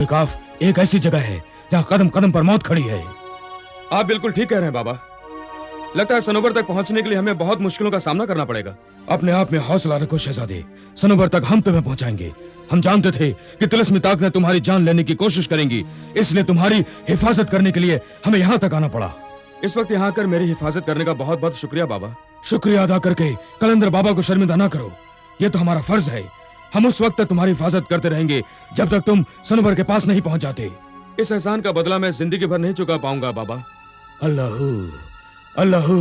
काफ एक ऐसी जगह है जहाँ कदम कदम पर मौत खड़ी है। आप बिल्कुल ठीक कह रहे हैं बाबा। लगता है सनोबर तक पहुंचने के लिए हमें बहुत मुश्किलों का सामना करना पड़ेगा। अपने आप में हौसला रखो शहजादे, सनोबर तक हम तुम्हें पहुंचाएंगे। हम जानते थे कि तिलिस्मी ताकतें तुम्हारी जान लेने की कोशिश करेंगी, इसलिए तुम्हारी हिफाजत करने के लिए हमें यहाँ तक आना पड़ा। इस वक्त यहाँ आकर मेरी हिफाजत करने का बहुत बहुत शुक्रिया बाबा। शुक्रिया अदा करके कलंदर बाबा को शर्मिंदा ना करो, ये तो हमारा फर्ज है। हम उस वक्त तक तुम्हारी हिफाजत करते रहेंगे जब तक तुम सनोबर के पास नहीं पहुंच जाते। इस एहसान का बदला मैं जिंदगी भर नहीं चुका पाऊंगा बाबा। अल्लाहू अल्लाहू,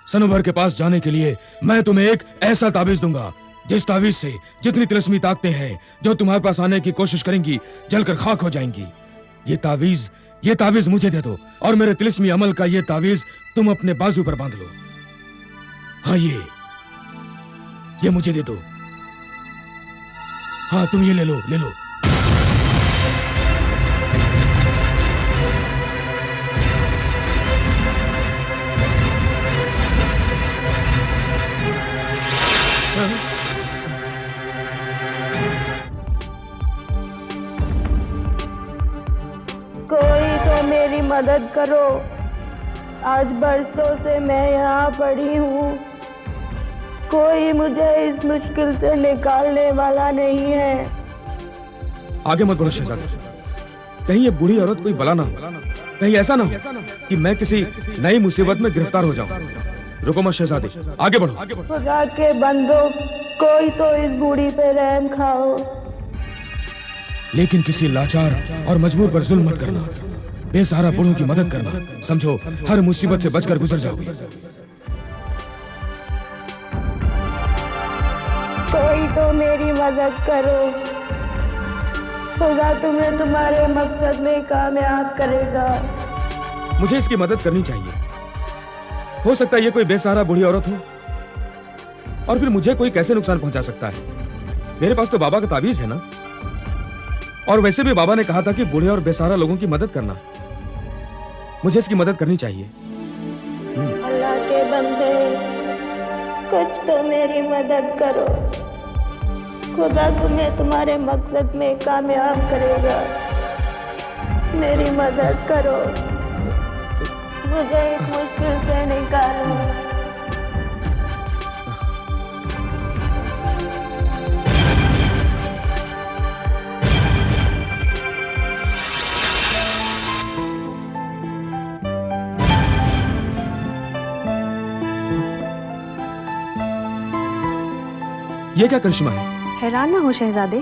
सनोबर के पास जाने के लिए मैं तुम्हें एक ऐसा ताबीज दूंगा जिस ताबीज से जितनी तिलिस्मी ताकतें हैं जो तुम्हारे पास आने की कोशिश करेंगी जलकर खाक हो जाएंगी। ये ताबीज मुझे दे दो और मेरे तिलिस्मी अमल का ये ताबीज तुम अपने बाजू पर बांध लो। हाँ, ये मुझे दे दो। हाँ, तुम ये ले लो। कोई तो मेरी मदद करो। आज बरसों से मैं यहाँ पड़ी हूँ, कोई मुझे इस मुश्किल से निकालने वाला नहीं है। आगे मत बढ़ो शहजादी, कहीं ये बूढ़ी औरत कोई बला ना हो। कहीं ऐसा ना हो कि मैं किसी नई मुसीबत में गिरफ्तार हो जाऊं। रुको मत शहजादी, आगे बढ़ो। खुदा के बंदो, कोई तो इस बूढ़ी पे रहम खाओ। लेकिन किसी लाचार और मजबूर पर जुल्म मत करना, बेसहारा बूढ़ों की मदद करना। समझो, हर मुसीबत से बचकर गुजर जाओगे। कोई तो मेरी मदद करो। खुदा तुम्हें तुम्हारे मकसद में कामयाब करेगा। मुझे इसकी मदद करनी चाहिए। हो सकता है ये कोई बेसहारा बूढ़ी औरत हो, और फिर मुझे कोई कैसे नुकसान पहुंचा सकता है। मेरे पास तो बाबा का ताबीज है ना, और वैसे भी बाबा ने कहा था कि बूढ़े और बेसहारा लोगों की मदद करना। मुझे इसकी मदद करनी चाहिए। अल्लाह के बंदे, कुछ तो मेरी मदद करो। खुदा तुम्हें तुम्हारे मकसद में कामयाब करेगा। मेरी मदद करो, मुझे इस मुश्किल से निकालो। ये क्या करिश्मा है? हैरान ना हो शहजादे,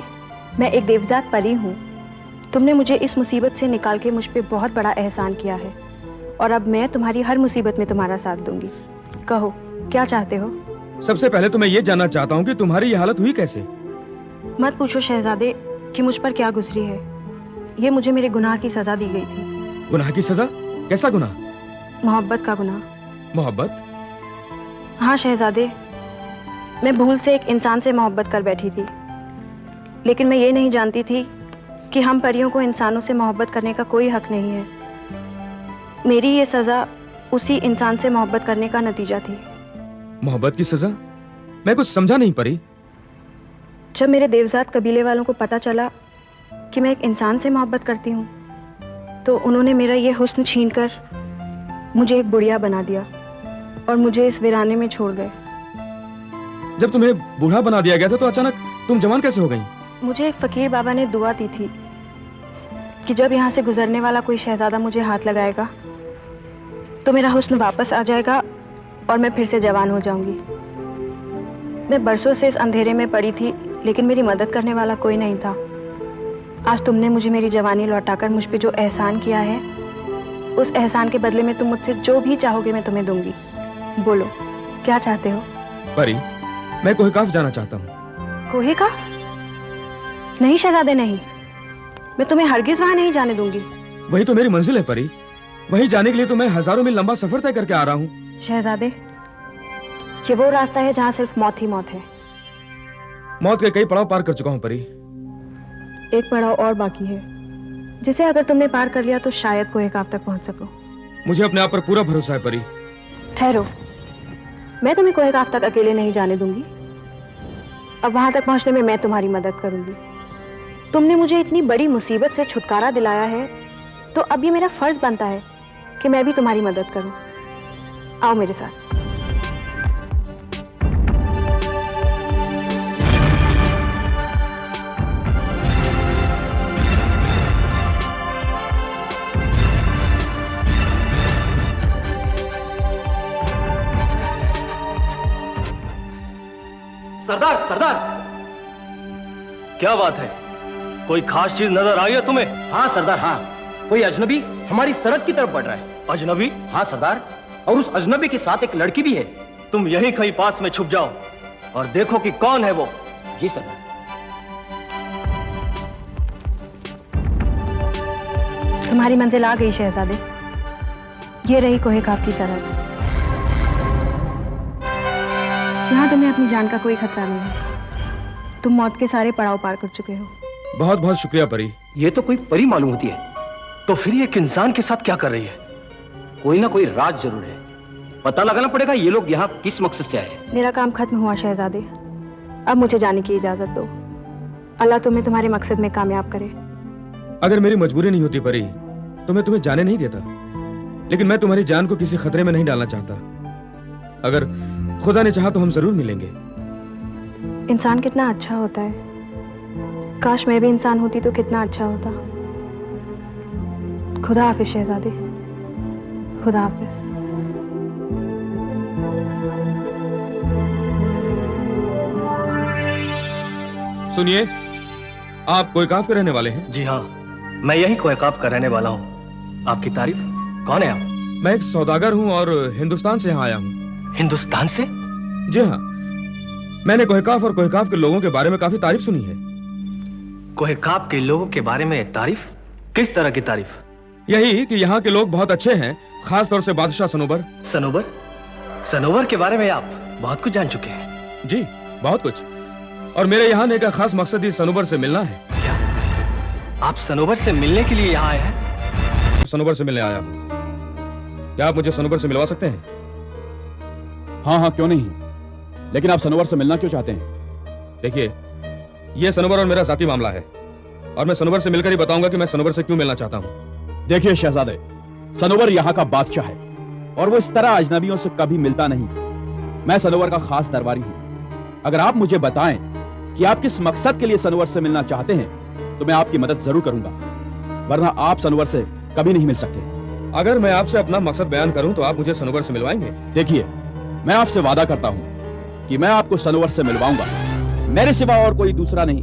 मैं एक देवजात परी हूँ। तुमने मुझे इस मुसीबत से निकाल के मुझ पे बहुत बड़ा एहसान किया है, और अब मैं तुम्हारी हर मुसीबत में तुम्हारा साथ दूंगी। कहो, क्या चाहते हो? सबसे पहले तो मैं ये जानना चाहता हूँ कि तुम्हारी ये हालत हुई कैसे? मत पूछो शहजादे कि मुझ पर क्या गुजरी है। ये मुझे मेरे गुनाह की सजा दी गई थी। गुनाह की सजा? कैसा गुनाह? मोहब्बत का गुनाह। मोहब्बत? हाँ शहजादे, मैं भूल से एक इंसान से मोहब्बत कर बैठी थी, लेकिन मैं ये नहीं जानती थी कि हम परियों को इंसानों से मोहब्बत करने का कोई हक नहीं है। मेरी ये सज़ा उसी इंसान से मोहब्बत करने का नतीजा थी। मोहब्बत की सजा? मैं कुछ समझा नहीं परी। जब मेरे देवजात कबीले वालों को पता चला कि मैं एक इंसान से मोहब्बत करती हूँ, तो उन्होंने मेरा ये हुस्न छीनकर मुझे एक बुढ़िया बना दिया और मुझे इस वीराने में छोड़ गए। जब तुम्हें बूढ़ा बना दिया गया था तो अचानक तुम जवान कैसे हो गई? मुझे एक फकीर बाबा ने दुआ दी थी कि जब यहाँ से गुजरने वाला कोई शहजादा मुझे हाथ लगाएगा तो मेरा हुस्न वापस आ जाएगा और मैं फिर से जवान हो जाऊंगी। मैं बरसों से इस अंधेरे में पड़ी थी, लेकिन मेरी मदद करने वाला कोई नहीं था। आज तुमने मुझे मेरी जवानी लौटाकर मुझ पे जो एहसान किया है, उस एहसान के बदले में तुम मुझसे जो भी चाहोगे मैं तुम्हें दूंगी। बोलो, क्या चाहते हो? परी, मैं कोहिकाफ जाना चाहता हूँ। कोहिकाफ? नहीं शहजादे, नहीं। मैं तुम्हें हरगिज वहां नहीं जाने दूंगी। वही तो मेरी मंजिल है परी। वहीं जाने के लिए तो मैं हजारों मील लंबा सफर तय करके आ रहा हूँ। शहजादे, ये वो रास्ता है जहाँ सिर्फ मौत ही मौत है। मौत के कई पड़ाव पार कर चुका हूँ परी। एक पड़ाव और बाकी है, जिसे अगर तुमने पार कर लिया तो शायद कोहिकाफ तक पहुँच सको। मुझे अपने आप पर पूरा भरोसा है परी। ठहरो, मैं तुम्हें कोहिकाफ तक अकेले नहीं जाने दूंगी। अब वहां तक पहुंचने में मैं तुम्हारी मदद करूंगी। तुमने मुझे इतनी बड़ी मुसीबत से छुटकारा दिलाया है, तो अब ये मेरा फर्ज बनता है कि मैं भी तुम्हारी मदद करूं। आओ मेरे साथ। सरदार, सरदार, क्या बात है? कोई खास चीज नजर आई है तुम्हें? हाँ सरदार, हाँ, कोई अजनबी हमारी सरहद की तरफ बढ़ रहा है। अजनबी? हाँ सरदार, और उस अजनबी के साथ एक लड़की भी है। तुम यहीं कहीं पास में छुप जाओ और देखो कि कौन है वो। जी सरदार। तुम्हारी मंजिल आ गई शहजादे। ये रही कोहे काफ की सरहद। यहाँ तुम्हें अपनी जान का कोई खतरा नहीं है। तुम मौत के सारे पड़ाव पार कर चुके हो। बहुत बहुत शुक्रिया परी। ये तो कोई परी मालूम होती है। तो फिर ये एक इंसान के साथ क्या कर रही है? कोई ना कोई राज जरूर है। पता लगाना पड़ेगा ये लोग यहाँ किस मकसद से आए। मेरा काम खत्म हुआ शहजादे। अब मुझे जाने की इजाजत दो। अल्लाह तुम्हें तुम्हारे मकसद में कामयाब करे। अगर मेरी मजबूरी नहीं होती परी तो मैं तुम्हें जाने नहीं देता, लेकिन मैं तुम्हारी जान को किसी खतरे में नहीं डालना चाहता। अगर खुदा ने चाहा तो हम जरूर मिलेंगे। इंसान कितना अच्छा होता है। काश मैं भी इंसान होती तो कितना अच्छा होता। खुदा हाफिज शहजादे। खुदा हाफिज। सुनिए, आप कोयकाफ के रहने वाले हैं? जी हाँ, मैं यही कोयकाफ का रहने वाला हूँ। आपकी तारीफ? कौन है आप? मैं एक सौदागर हूँ और हिंदुस्तान से यहाँ आया हूँ। हिंदुस्तान से? जी हाँ, मैंने कोहकाफ और कोहकाफ के लोगों के बारे में काफी तारीफ सुनी है। कोहकाफ के लोगों के बारे में तारीफ? किस तरह की तारीफ? यही कि यहाँ के लोग बहुत अच्छे हैं, खास तौर से बादशाह सनोबर। सनोबर? सनोबर के बारे में आप बहुत कुछ जान चुके हैं। जी, बहुत कुछ। और मेरे यहाँ आने का खास मकसद ही सनोबर से मिलना है। क्या आप सनोबर से मिलने के लिए यहाँ आए हैं? सनोबर से मिलने आया हूँ। क्या आप मुझे सनोबर से मिलवा सकते हैं? हाँ हाँ, क्यों नहीं, लेकिन आप सनोवर से मिलना क्यों चाहते हैं? देखिए, ये सनोबर और मेरा जाती मामला है और मैं सनोबर से मिलकर ही बताऊंगा कि मैं सनोबर से क्यों मिलना चाहता हूँ। देखिए शहजादे, सनोवर यहाँ का बादशाह है और वो इस तरह अजनबियों से कभी मिलता नहीं। मैं सनोवर का खास दरबारी हूँ। अगर आप मुझे बताएं कि आप किस मकसद के लिए सनोवर से मिलना चाहते हैं तो मैं आपकी मदद जरूर करूंगा, वरना आप सनोवर से कभी नहीं मिल सकते। अगर मैं आपसे अपना मकसद बयान करूं तो आप मुझे सनोवर से मिलवाएंगे? देखिए, मैं आपसे वादा करता हूं कि मैं आपको सनोवर से मिलवाऊंगा। मेरे सिवा और कोई दूसरा नहीं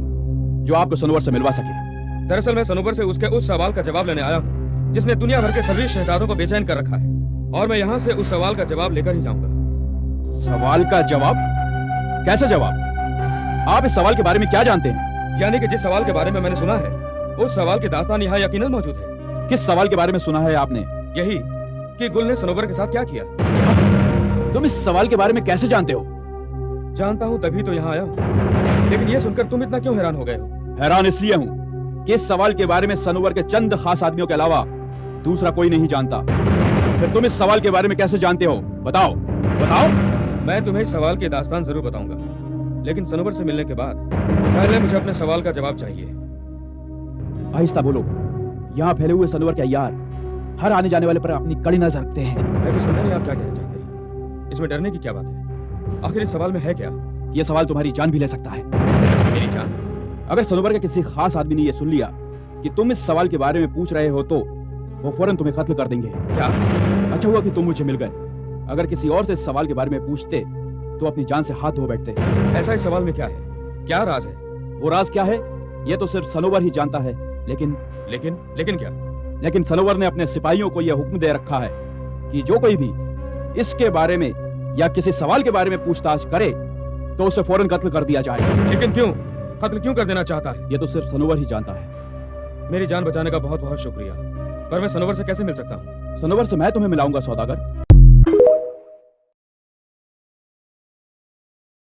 जो आपको सनोवर से मिलवा सके। दरअसल मैं सनोवर से उसके उस सवाल का जवाब लेने आया हूँ जिसने दुनिया भर के सभी शहजादों को बेचैन कर रखा है, और मैं यहाँ से उस सवाल का जवाब लेकर ही जाऊंगा। सवाल का जवाब? कैसे जवाब? आप इस सवाल के बारे में क्या जानते हैं? यानी कि जिस सवाल के बारे में मैंने सुना है उस सवाल की दास्तान यहाँ यकीनन मौजूद है। किस सवाल के बारे में सुना है आपने? यही कि गुल ने सनोवर के साथ क्या किया। तुम इस सवाल के बारे में कैसे जानते हो? जानता हूँ तभी तो यहाँ आया हूँ, लेकिन ये सुनकर तुम इतना क्यों हैरान हो गए हो? हैरान इसलिए हूँ कि इस सवाल के बारे में सनोवर के चंद खास आदमियों के अलावा दूसरा कोई नहीं जानता। फिर तुम इस सवाल के बारे में कैसे जानते हो? बताओ बताओ। मैं तुम्हें इस सवाल की दास्तान जरूर बताऊंगा, लेकिन सनोवर से मिलने के बाद पहले मुझे अपने सवाल का जवाब चाहिए। आहिस्ता बोलो, यहाँ फैले हुए सनोवर के अय्यार हर आने जाने वाले पर अपनी कड़ी नजर रखते हैं। मैं तो समझा नहीं आप क्या कहना चाहते हैं। इसमें डरने की क्या बात है? आखिर इस सवाल में है क्या? ये सवाल तुम्हारी जान भी ले सकता है। मेरी जान? अगर सनोवर के किसी खास आदमी ने ये सुन लिया कि तुम इस सवाल के बारे में पूछ रहे हो तो वो फौरन तुम्हें कत्ल कर देंगे। क्या? अच्छा हुआ कि तुम मुझे मिल गए। अगर किसी और से इस सवाल के बारे में पूछते तो अपनी जान से हाथ धो बैठते। ऐसा इस सवाल में क्या है? क्या राज है? वो राज क्या है ये तो सिर्फ सनोवर ही जानता है, लेकिन लेकिन क्या? लेकिन सनोवर ने अपने सिपाहियों को यह हुक्म दे रखा है कि जो कोई भी इसके बारे में या किसी सवाल के बारे में पूछताछ करे तो उसे फौरन कत्ल कर दिया जाए। लेकिन क्यों? कत्ल क्यों कर देना चाहता है? ये तो सिर्फ सनोवर ही जानता है। मेरी जान बचाने का बहुत बहुत शुक्रिया, पर मैं सनोवर से कैसे मिल सकता हूँ? सनोवर से मैं तुम्हें मिलाऊंगा सौदागर।